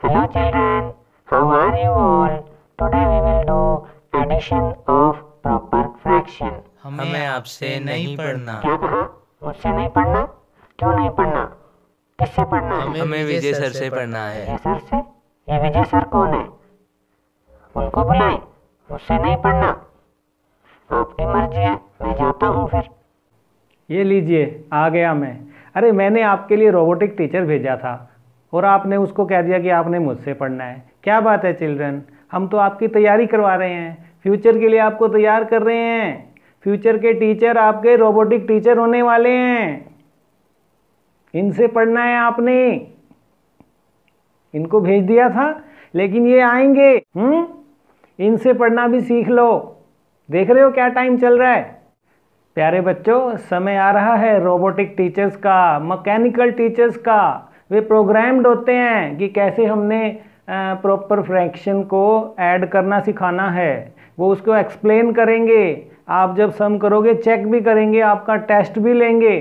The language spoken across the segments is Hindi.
Hello children, how are you all? Today we will do addition of proper fraction. हमें आपसे नहीं पढ़ना। क्या कहा? मुझसे नहीं पढ़ना? क्यों नहीं पढ़ना? किससे पढ़ना है? हमें विजय सर से पढ़ना है। विजय सर से? ये विजय सर कौन है? उनको बुलाएं। मुझसे नहीं पढ़ना। आपकी मर्जी है, मैं जाता हूँ फिर। ये लीजिए, आ गया मैं। अरे मैंने आपके लिए रोबोटिक टीचर भेजा था और आपने उसको कह दिया कि आपने मुझसे पढ़ना है। क्या बात है चिल्ड्रन, हम तो आपकी तैयारी करवा रहे हैं, फ्यूचर के लिए आपको तैयार कर रहे हैं। फ्यूचर के टीचर आपके रोबोटिक टीचर होने वाले हैं। इनसे पढ़ना है आपने। इनको भेज दिया था लेकिन ये आएंगे। इनसे पढ़ना भी सीख लो। देख रहे हो क्या टाइम चल रहा है। प्यारे बच्चों, समय आ रहा है रोबोटिक टीचर्स का, मैकेनिकल टीचर्स का। वे प्रोग्राम्ड होते हैं कि कैसे हमने प्रॉपर फ्रैक्शन को ऐड करना सिखाना है। वो उसको एक्सप्लेन करेंगे। आप जब सम करोगे चेक भी करेंगे, आपका टेस्ट भी लेंगे।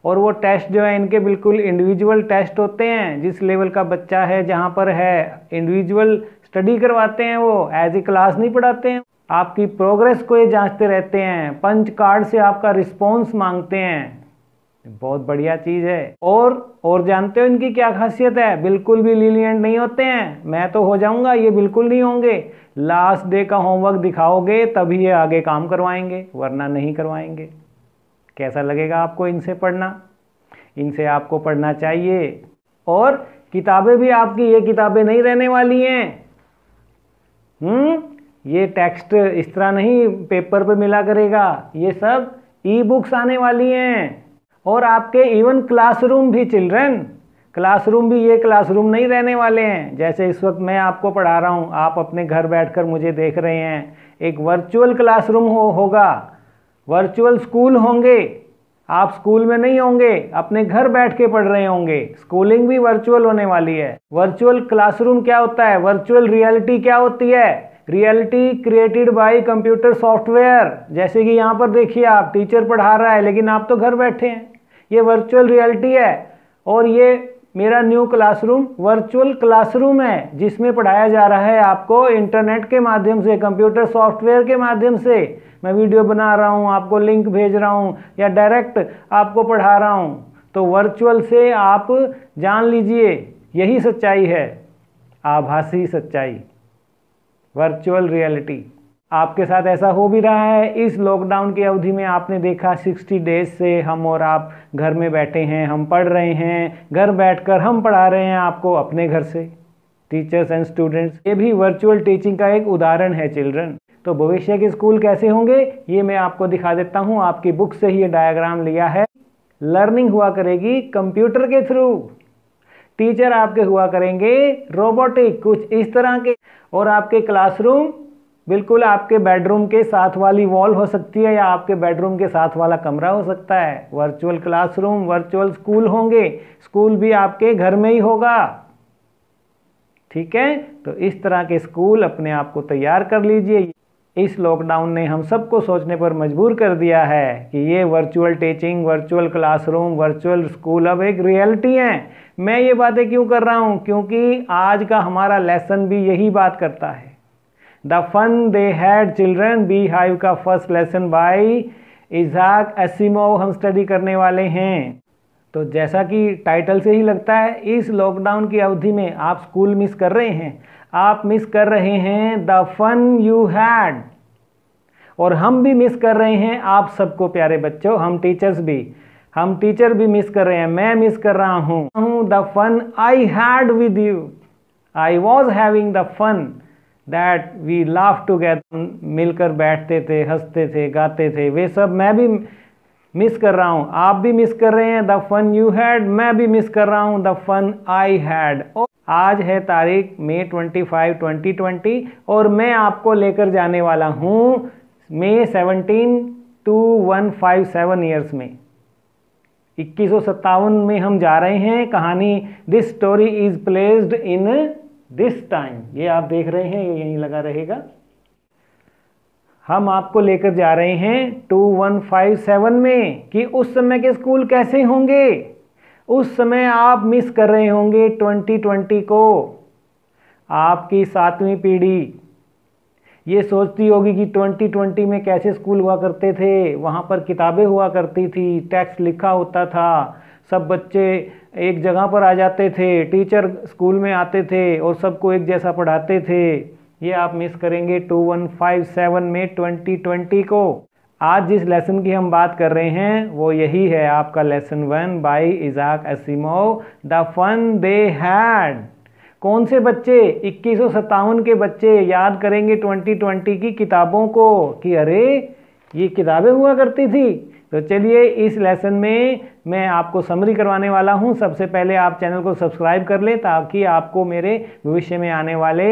और वो टेस्ट जो है इनके बिल्कुल इंडिविजुअल टेस्ट होते हैं। जिस लेवल का बच्चा है, जहाँ पर है, इंडिविजुअल स्टडी करवाते हैं। वो एज ए क्लास नहीं पढ़ाते हैं। आपकी प्रोग्रेस को ये जांचते रहते हैं। पंच कार्ड से आपका रिस्पॉन्स मांगते हैं। बहुत बढ़िया चीज़ है। और जानते हो इनकी क्या खासियत है? बिल्कुल भी लीनियंट नहीं होते हैं। मैं तो हो जाऊंगा, ये बिल्कुल नहीं होंगे। लास्ट डे का होमवर्क दिखाओगे तभी ये आगे काम करवाएंगे, वरना नहीं करवाएंगे। कैसा लगेगा आपको इनसे पढ़ना? इनसे आपको पढ़ना चाहिए। और किताबें भी आपकी ये किताबें नहीं रहने वाली हैं। ये टेक्स्ट इस तरह नहीं पेपर पे मिला करेगा। ये सब ई बुक्स आने वाली हैं। और आपके इवन क्लासरूम भी चिल्ड्रन, क्लासरूम भी ये क्लासरूम नहीं रहने वाले हैं। जैसे इस वक्त मैं आपको पढ़ा रहा हूँ, आप अपने घर बैठकर मुझे देख रहे हैं। एक वर्चुअल क्लासरूम होगा, वर्चुअल स्कूल होंगे। आप स्कूल में नहीं होंगे, अपने घर बैठ के पढ़ रहे होंगे। स्कूलिंग भी वर्चुअल होने वाली है। वर्चुअल क्लासरूम क्या होता है? वर्चुअल रियलिटी क्या होती है? Reality created by computer software. जैसे कि यहाँ पर देखिए, आप टीचर पढ़ा रहा है लेकिन आप तो घर बैठे हैं। ये वर्चुअल रियलिटी है। और ये मेरा न्यू क्लासरूम वर्चुअल क्लासरूम है, जिसमें पढ़ाया जा रहा है आपको इंटरनेट के माध्यम से, कंप्यूटर सॉफ्टवेयर के माध्यम से। मैं वीडियो बना रहा हूँ, आपको लिंक भेज रहा हूँ, या डायरेक्ट आपको पढ़ा रहा हूँ। तो वर्चुअल से आप जान लीजिए, यही सच्चाई है, आभासी सच्चाई, वर्चुअल रियलिटी। आपके साथ ऐसा हो भी रहा है। इस लॉकडाउन की अवधि में आपने देखा 60 डेज से हम और आप घर में बैठे हैं, हम पढ़ रहे हैं। घर बैठकर हम पढ़ा रहे हैं आपको अपने घर से, टीचर्स एंड स्टूडेंट्स। ये भी वर्चुअल टीचिंग का एक उदाहरण है चिल्ड्रन। तो भविष्य के स्कूल कैसे होंगे ये मैं आपको दिखा देता हूँ। आपकी बुक से ही ये डायग्राम लिया है। लर्निंग हुआ करेगी कंप्यूटर के थ्रू। टीचर आपके हुआ करेंगे रोबोटिक, कुछ इस तरह के। और आपके क्लासरूम बिल्कुल आपके बेडरूम के साथ वाली वॉल हो सकती है, या आपके बेडरूम के साथ वाला कमरा हो सकता है। वर्चुअल क्लासरूम, वर्चुअल स्कूल होंगे। स्कूल भी आपके घर में ही होगा। ठीक है, तो इस तरह के स्कूल अपने आप को तैयार कर लीजिए। इस लॉकडाउन ने हम सबको सोचने पर मजबूर कर दिया है कि ये virtual teaching, virtual classroom, virtual school अब एक रियलिटी है। मैं ये बातें क्यों कर रहा हूँ? क्योंकि आज का हमारा लेसन भी यही बात करता है। The fun they had children, Beehive का first lesson by Isaac Asimov हम स्टडी करने वाले हैं। तो जैसा कि टाइटल से ही लगता है, इस लॉकडाउन की अवधि में आप स्कूल मिस कर रहे हैं। आप मिस कर रहे हैं द फन यू हैड। और हम भी मिस कर रहे हैं आप सबको प्यारे बच्चों, हम टीचर भी मिस कर रहे हैं। मैं मिस कर रहा हूँ the fun I had with you. I was having the fun that we laugh together. मिलकर बैठते थे, हंसते थे, गाते थे, वे सब मैं भी मिस कर रहा हूँ। आप भी मिस कर रहे हैं द फन यू हैड। मैं भी मिस कर रहा हूँ द फन आई हैड। आज है तारीख मई 25, 2020 और मैं आपको लेकर जाने वाला हूँ मई 17 to 157 ईयर्स में। 2157 में हम जा रहे हैं। कहानी this story is placed in this time. ये आप देख रहे हैं, ये यहीं लगा रहेगा। हम आपको लेकर जा रहे हैं 2157 में कि उस समय के स्कूल कैसे होंगे। उस समय आप मिस कर रहे होंगे 2020 को। आपकी 7वीं पीढ़ी ये सोचती होगी कि 2020 में कैसे स्कूल हुआ करते थे, वहाँ पर किताबें हुआ करती थी, टेक्स्ट लिखा होता था, सब बच्चे एक जगह पर आ जाते थे, टीचर स्कूल में आते थे और सबको एक जैसा पढ़ाते थे। ये आप मिस करेंगे 2157 में 2020 को। आज जिस लेसन की हम बात कर रहे हैं वो यही है आपका lesson 1 by Isaac Asimov, the fun they had. कौन से बच्चे? 2157 के बच्चे याद करेंगे 2020 की किताबों को कि अरे ये किताबें हुआ करती थी। तो चलिए इस लेसन में मैं आपको समरी करवाने वाला हूं। सबसे पहले आप चैनल को सब्सक्राइब कर लें ताकि आपको मेरे भविष्य में आने वाले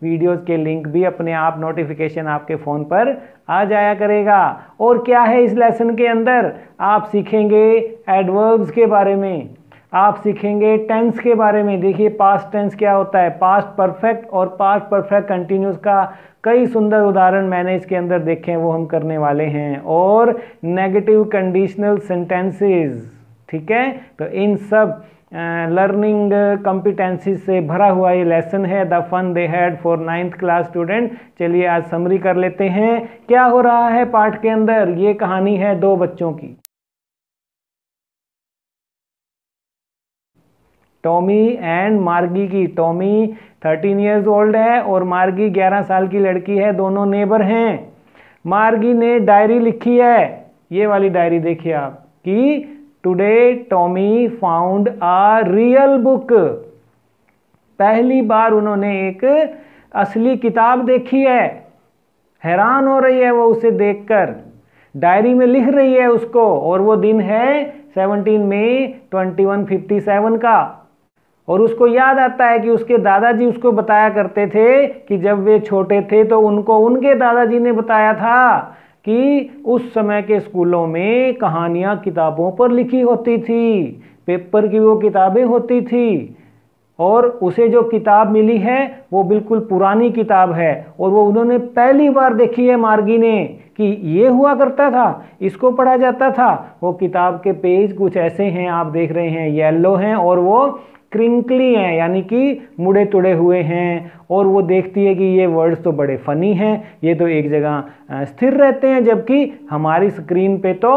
वीडियोस के लिंक भी अपने आप नोटिफिकेशन आपके फ़ोन पर आ जाया करेगा। और क्या है इस लेसन के अंदर? आप सीखेंगे एडवर्ब्स के बारे में, आप सीखेंगे टेंस के बारे में। देखिए पास्ट टेंस क्या होता है, पास्ट परफेक्ट और पास्ट परफेक्ट कंटिन्यूस का कई सुंदर उदाहरण मैंने इसके अंदर देखे हैं, वो हम करने वाले हैं। और नेगेटिव कंडीशनल सेंटेंसेस, ठीक है। तो इन सब लर्निंग कॉम्पिटेंसीज से भरा हुआ ये लेसन है, the fun they had for 9th class student. चलिए आज समरी कर लेते हैं क्या हो रहा है पाठ के अंदर। ये कहानी है 2 बच्चों की, टॉमी एंड मार्गी की। टॉमी 13 ईयर्स ओल्ड है और मार्गी 11 साल की लड़की है, दोनों नेबर हैं। मार्गी ने डायरी लिखी है, ये वाली डायरी देखिए आप, कि today Tommy found a real book. पहली बार उन्होंने एक असली किताब देखी है, हैरान हो रही है वो उसे देखकर, डायरी में लिख रही है उसको। और वो दिन है 17 मई 2157 का। और उसको याद आता है कि उसके दादाजी उसको बताया करते थे कि जब वे छोटे थे तो उनको उनके दादाजी ने बताया था कि उस समय के स्कूलों में कहानियां किताबों पर लिखी होती थी, पेपर की वो किताबें होती थी। और उसे जो किताब मिली है वो बिल्कुल पुरानी किताब है और वो उन्होंने पहली बार देखी है मार्गी ने कि ये हुआ करता था, इसको पढ़ा जाता था। वो किताब के पेज कुछ ऐसे हैं, आप देख रहे हैं, येलो हैं और वो क्रिंकली हैं, यानी कि मुड़े तुड़े हुए हैं। और वो देखती है कि ये वर्ड्स तो बड़े फनी हैं, ये तो एक जगह स्थिर रहते हैं, जबकि हमारी स्क्रीन पे तो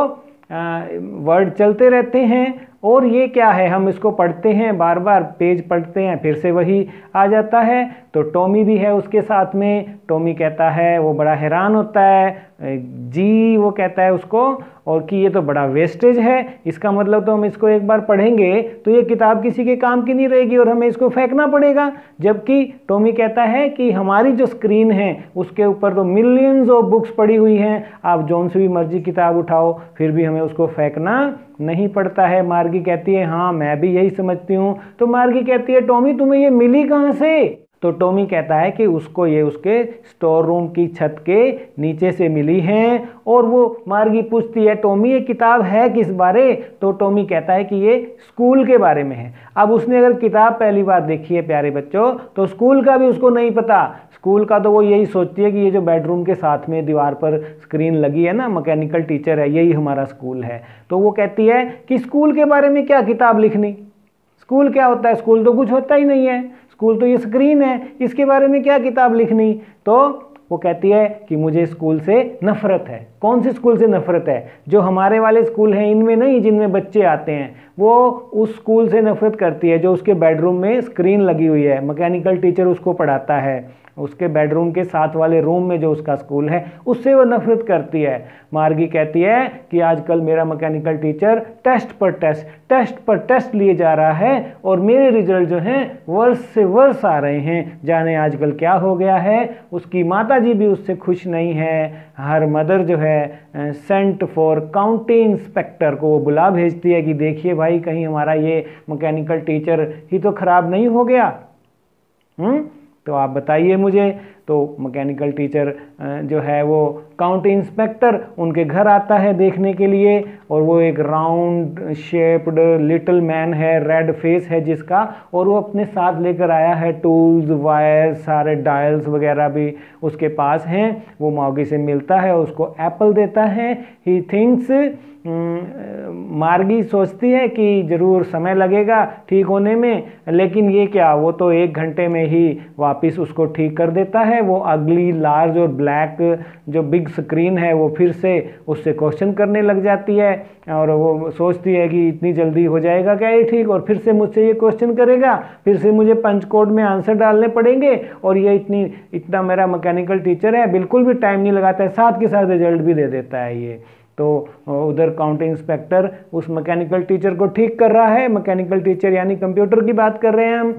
वर्ड चलते रहते हैं। और ये क्या है, हम इसको पढ़ते हैं, बार बार पेज पढ़ते हैं, फिर से वही आ जाता है। तो टॉमी भी है उसके साथ में। टॉमी कहता है, वो बड़ा हैरान होता है, जी वो कहता है उसको, और कि ये तो बड़ा वेस्टेज है, इसका मतलब तो हम इसको एक बार पढ़ेंगे तो ये किताब किसी के काम की नहीं रहेगी और हमें इसको फेंकना पड़ेगा। जबकि टॉमी कहता है कि हमारी जो स्क्रीन है उसके ऊपर तो मिलियंस ऑफ बुक्स पड़ी हुई हैं, आप जौन सी भी मर्जी किताब उठाओ फिर भी हमें उसको फेंकना नहीं पड़ता है। मार्गी कहती है हाँ मैं भी यही समझती हूँ। तो मार्गी कहती है टॉमी तुम्हें ये मिली कहाँ से? तो टॉमी कहता है कि उसको ये उसके स्टोर रूम की छत के नीचे से मिली हैं। और वो मार्गी पूछती है टॉमी ये किताब है किस बारे? तो टॉमी कहता है कि ये स्कूल के बारे में है। अब उसने अगर किताब पहली बार देखी है प्यारे बच्चों तो स्कूल का भी उसको नहीं पता। स्कूल का तो वो यही सोचती है कि ये जो बेडरूम के साथ में दीवार पर स्क्रीन लगी है ना, मैकेनिकल टीचर है, यही हमारा स्कूल है। तो वो कहती है कि स्कूल के बारे में क्या किताब लिखनी, स्कूल क्या होता है, स्कूल तो कुछ होता ही नहीं है, स्कूल तो ये स्क्रीन है, इसके बारे में क्या किताब लिखनी। तो वो कहती है कि मुझे स्कूल से नफरत है। कौन से स्कूल से नफरत है? जो हमारे वाले स्कूल हैं इनमें नहीं, जिनमें बच्चे आते हैं, वो उस स्कूल से नफरत करती है जो उसके बेडरूम में स्क्रीन लगी हुई है, मैकेनिकल टीचर उसको पढ़ाता है, उसके बेडरूम के साथ वाले रूम में जो उसका स्कूल है उससे वो नफरत करती है। मार्गी कहती है कि आजकल मेरा मैकेनिकल टीचर टेस्ट पर टेस्ट लिए जा रहा है और मेरे रिजल्ट जो हैं वर्ष से वर्ष आ रहे हैं, जाने आजकल क्या हो गया है। उसकी माताजी भी उससे खुश नहीं है। हर मदर जो है सेंट फॉर काउंटी इंस्पेक्टर को वो बुला भेजती है कि देखिए भाई कहीं हमारा ये मैकेनिकल टीचर ही तो खराब नहीं हो गया। तो आप बताइए मुझे। तो मैकेनिकल टीचर जो है वो काउंटी इंस्पेक्टर उनके घर आता है देखने के लिए, और वो एक राउंड शेप्ड लिटिल मैन है, रेड फेस है जिसका, और वो अपने साथ लेकर आया है टूल्स, वायर्स, सारे डायल्स वगैरह भी उसके पास हैं। वो मौगी से मिलता है, उसको एप्पल देता है। ही थिंक्स मार्गी सोचती है कि ज़रूर समय लगेगा ठीक होने में, लेकिन ये क्या, वो तो 1 घंटे में ही वापस उसको ठीक कर देता है। वो अगली लार्ज और ब्लैक जो बिग स्क्रीन है वो फिर से उससे क्वेश्चन करने लग जाती है, और वो सोचती है कि इतनी जल्दी हो जाएगा क्या ये ठीक, और फिर से मुझसे ये क्वेश्चन करेगा, फिर से मुझे पंच कोड में आंसर डालने पड़ेंगे, और ये इतना मेरा मैकेनिकल टीचर है बिल्कुल भी टाइम नहीं लगाता है, साथ के साथ रिजल्ट भी दे देता है ये। तो उधर काउंटी इंस्पेक्टर उस मैकेनिकल टीचर को ठीक कर रहा है, मैकेनिकल टीचर यानी कंप्यूटर की बात कर रहे हैं हम।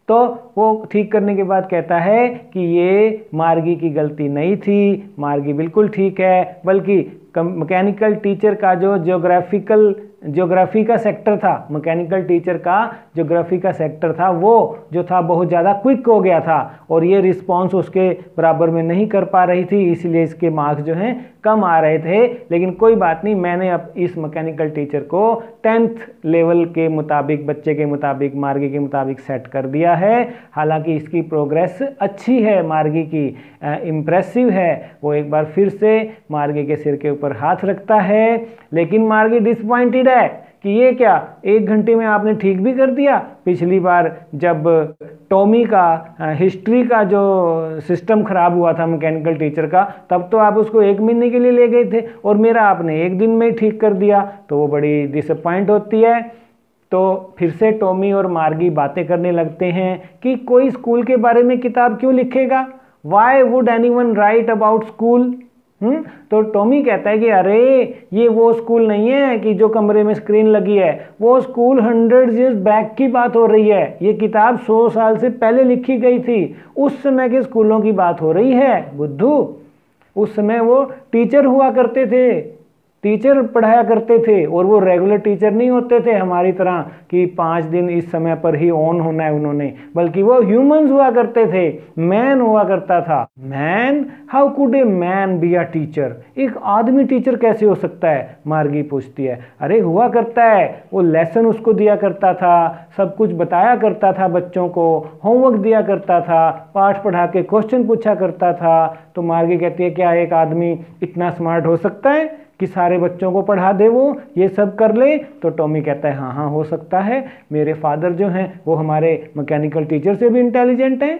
तो वो ठीक करने के बाद कहता है कि ये मार्गी की गलती नहीं थी, मार्गी बिल्कुल ठीक है, बल्कि मैकेनिकल टीचर का जो ज्योग्राफी का सेक्टर था, मैकेनिकल टीचर का ज्योग्राफी का सेक्टर था, वो जो था बहुत ज़्यादा क्विक हो गया था, और ये रिस्पॉन्स उसके बराबर में नहीं कर पा रही थी, इसलिए इसके मार्क्स जो हैं कम आ रहे थे। लेकिन कोई बात नहीं, मैंने अब इस मैकेनिकल टीचर को 10th लेवल के मुताबिक, बच्चे के मुताबिक, मार्गी के मुताबिक सेट कर दिया है। हालांकि इसकी प्रोग्रेस अच्छी है, मार्गी की इम्प्रेसिव है। वो एक बार फिर से मार्गी के सिर के ऊपर हाथ रखता है, लेकिन मार्गी डिसपॉइंटेड है कि ये क्या, 1 घंटे में आपने ठीक भी कर दिया। पिछली बार जब टॉमी का हिस्ट्री का जो सिस्टम खराब हुआ था मैकेनिकल टीचर का, तब तो आप उसको 1 महीने के लिए ले गए थे, और मेरा आपने 1 दिन में ही ठीक कर दिया। तो वो बड़ी डिसअपॉइंट होती है। तो फिर से टॉमी और मार्गी बातें करने लगते हैं कि कोई स्कूल के बारे में किताब क्यों लिखेगा, why would anyone right about school. तो टॉमी कहता है कि अरे ये वो स्कूल नहीं है कि जो कमरे में स्क्रीन लगी है, वो स्कूल 100 years बैक की बात हो रही है, ये किताब 100 साल से पहले लिखी गई थी, उस समय के स्कूलों की बात हो रही है बुद्धू। उस समय वो टीचर हुआ करते थे, टीचर पढ़ाया करते थे, और वो रेगुलर टीचर नहीं होते थे हमारी तरह कि 5 दिन इस समय पर ही ऑन होना है उन्होंने, बल्कि वो ह्यूमंस हुआ करते थे, मैन हुआ करता था। Man, how could a man be a teacher, एक आदमी टीचर कैसे हो सकता है, मार्गी पूछती है। अरे हुआ करता है, वो लेसन उसको दिया करता था, सब कुछ बताया करता था, बच्चों को होमवर्क दिया करता था, पाठ पढ़ा के क्वेश्चन पूछा करता था। तो मार्गी कहती है क्या एक आदमी इतना स्मार्ट हो सकता है कि सारे बच्चों को पढ़ा दे, वो ये सब कर ले। तो टॉमी कहता है हाँ हाँ हो सकता है, मेरे फादर जो हैं वो हमारे मैकेनिकल टीचर से भी इंटेलिजेंट हैं,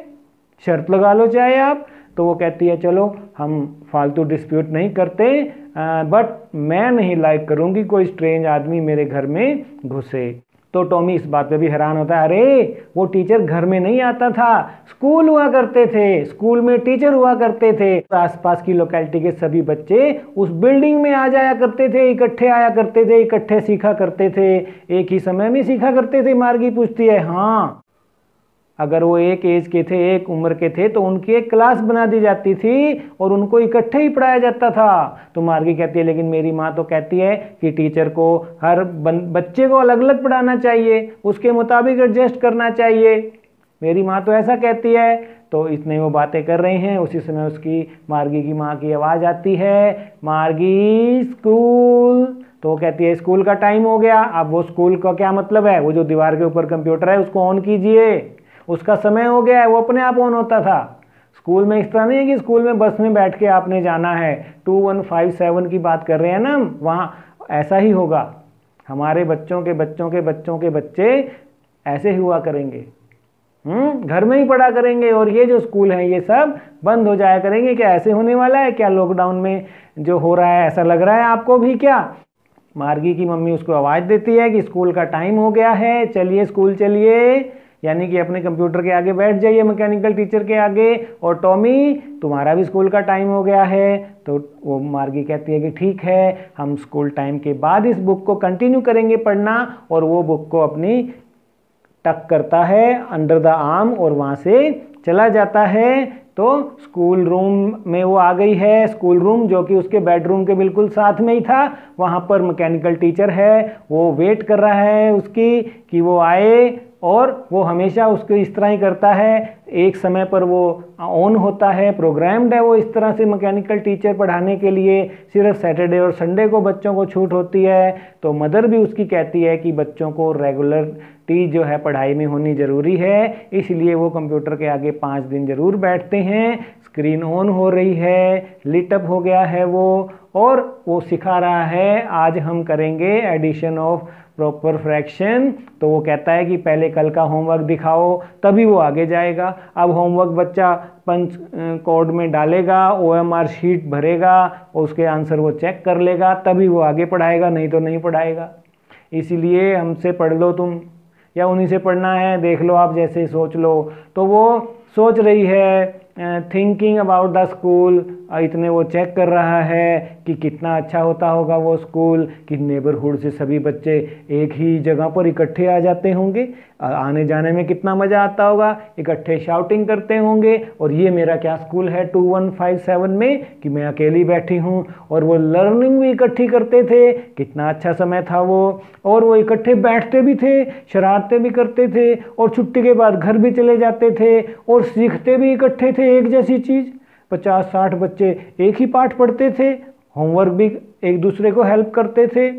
शर्त लगा लो चाहे आप। तो वो कहती है चलो हम फालतू डिस्प्यूट नहीं करते, बट मैं नहीं लाइक करूँगी कोई स्ट्रेंज आदमी मेरे घर में घुसे। तो टॉमी इस बात पे भी हैरान होता है, अरे वो टीचर घर में नहीं आता था, स्कूल हुआ करते थे, स्कूल में टीचर हुआ करते थे, आसपास की लोकेलिटी के सभी बच्चे उस बिल्डिंग में आ जाया करते थे, इकट्ठे आया करते थे, इकट्ठे सीखा करते थे, एक ही समय में सीखा करते थे। मार्गी पूछती है हाँ, अगर वो एक एज के थे, एक उम्र के थे, तो उनकी एक क्लास बना दी जाती थी और उनको इकट्ठे ही पढ़ाया जाता था। तो मार्गी कहती है लेकिन मेरी माँ तो कहती है कि टीचर को हर बच्चे को अलग अलग पढ़ाना चाहिए, उसके मुताबिक एडजस्ट करना चाहिए, मेरी माँ तो ऐसा कहती है। तो इतने वो बातें कर रहे हैं, उसी समय उसकी मार्गी की माँ की आवाज़ आती है, मार्गी स्कूल। तो वो कहती है स्कूल का टाइम हो गया। अब वो स्कूल का क्या मतलब है, वो जो दीवार के ऊपर कंप्यूटर है उसको ऑन कीजिए, उसका समय हो गया है, वो अपने आप ऑन होता था। स्कूल में इस तरह नहीं है कि स्कूल में बस में बैठ के आपने जाना है, 2157 की बात कर रहे हैं ना, वहाँ ऐसा ही होगा। हमारे बच्चों के बच्चों के बच्चों के बच्चे ऐसे ही हुआ करेंगे, घर में ही पढ़ा करेंगे, और ये जो स्कूल हैं ये सब बंद हो जाया करेंगे। क्या ऐसे होने वाला है क्या, लॉकडाउन में जो हो रहा है ऐसा लग रहा है आपको भी क्या? मार्गी की मम्मी उसको आवाज़ देती है कि स्कूल का टाइम हो गया है, चलिए स्कूल चलिए, यानी कि अपने कंप्यूटर के आगे बैठ जाइए मैकेनिकल टीचर के आगे, और टॉमी तुम्हारा भी स्कूल का टाइम हो गया है। तो वो मार्गी कहती है कि ठीक है, हम स्कूल टाइम के बाद इस बुक को कंटिन्यू करेंगे पढ़ना, और वो बुक को अपनी टक करता है अंडर द आर्म और वहाँ से चला जाता है। तो स्कूल रूम में वो आ गई है, स्कूल रूम जो कि उसके बेडरूम के बिल्कुल साथ में ही था। वहाँ पर मैकेनिकल टीचर है, वो वेट कर रहा है उसकी कि वो आए, और वो हमेशा उसको इस तरह ही करता है, एक समय पर वो ऑन होता है, प्रोग्राम्ड है वो इस तरह से मैकेनिकल टीचर पढ़ाने के लिए। सिर्फ सैटरडे और संडे को बच्चों को छूट होती है। तो मदर भी उसकी कहती है कि बच्चों को रेगुलरिटी जो है पढ़ाई में होनी ज़रूरी है, इसलिए वो कंप्यूटर के आगे 5 दिन ज़रूर बैठते हैं। स्क्रीन ऑन हो रही है, लिट अप हो गया है वो, और वो सिखा रहा है आज हम करेंगे एडिशन ऑफ प्रॉपर फ्रैक्शन। तो वो कहता है कि पहले कल का होमवर्क दिखाओ, तभी वो आगे जाएगा। अब होमवर्क बच्चा पंच कोड में डालेगा, OMR शीट भरेगा और उसके आंसर वो चेक कर लेगा, तभी वो आगे पढ़ाएगा, नहीं तो नहीं पढ़ाएगा। इसीलिए हमसे पढ़ लो तुम, या उन्हीं से पढ़ना है, देख लो आप, जैसे सोच लो। तो वो सोच रही है, थिंकिंग अबाउट द स्कूल, इतने वो चेक कर रहा है कि कितना अच्छा होता होगा वो स्कूल, कि नेबरहुड से सभी बच्चे एक ही जगह पर इकट्ठे आ जाते होंगे, आने जाने में कितना मज़ा आता होगा, इकट्ठे शाउटिंग करते होंगे। और ये मेरा क्या स्कूल है 2157 में कि मैं अकेली बैठी हूँ। और वो लर्निंग भी इकट्ठी करते थे, कितना अच्छा समय था वो। और वो इकट्ठे बैठते भी थे, शरारतें भी करते थे, और छुट्टी के बाद घर भी चले जाते थे, और सीखते भी इकट्ठे थे एक जैसी चीज़। 50-60 बच्चे एक ही पाठ पढ़ते थे, होमवर्क भी एक दूसरे को हेल्प करते थे।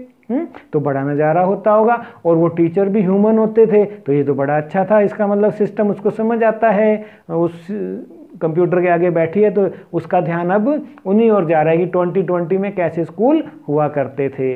तो बड़ा नज़ारा होता होगा। और वो टीचर भी ह्यूमन होते थे, तो ये तो बड़ा अच्छा था। इसका मतलब सिस्टम उसको समझ आता है, उस कंप्यूटर के आगे बैठी है तो उसका ध्यान अब उन्हीं ओर जा रहा है कि 2020 में कैसे स्कूल हुआ करते थे।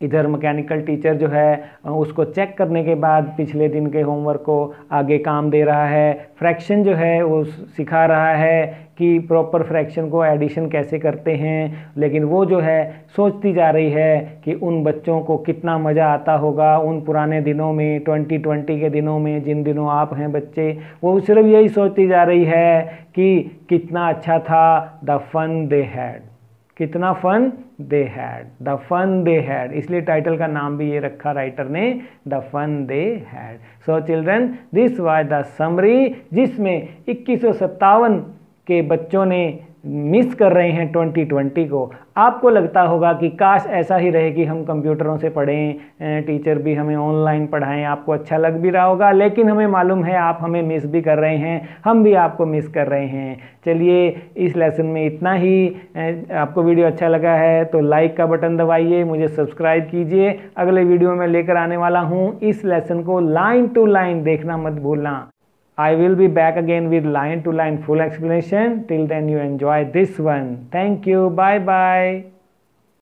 इधर मैकेनिकल टीचर जो है उसको चेक करने के बाद पिछले दिन के होमवर्क को आगे काम दे रहा है। फ्रैक्शन जो है वो सिखा रहा है कि प्रॉपर फ्रैक्शन को एडिशन कैसे करते हैं। लेकिन वो जो है सोचती जा रही है कि उन बच्चों को कितना मज़ा आता होगा उन पुराने दिनों में, 2020 के दिनों में, जिन दिनों आप हैं बच्चे। वो सिर्फ यही सोचती जा रही है कि कितना अच्छा था, द फन दे हैड, कितना fun they had, the fun they had. इसलिए टाइटल का नाम भी ये रखा राइटर ने, the fun they had. So children, this was the summary, जिसमें 2157 के बच्चों ने मिस कर रहे हैं 2020 को। आपको लगता होगा कि काश ऐसा ही रहे कि हम कंप्यूटरों से पढ़ें, टीचर भी हमें ऑनलाइन पढ़ाएं, आपको अच्छा लग भी रहा होगा। लेकिन हमें मालूम है आप हमें मिस भी कर रहे हैं, हम भी आपको मिस कर रहे हैं। चलिए, इस लेसन में इतना ही। आपको वीडियो अच्छा लगा है तो लाइक का बटन दबाइए, मुझे सब्सक्राइब कीजिए। अगले वीडियो में लेकर आने वाला हूँ, इस लेसन को लाइन टू लाइन देखना मत भूलना। I will be back again with line to line full explanation. Till then you enjoy this one. Thank you. Bye bye.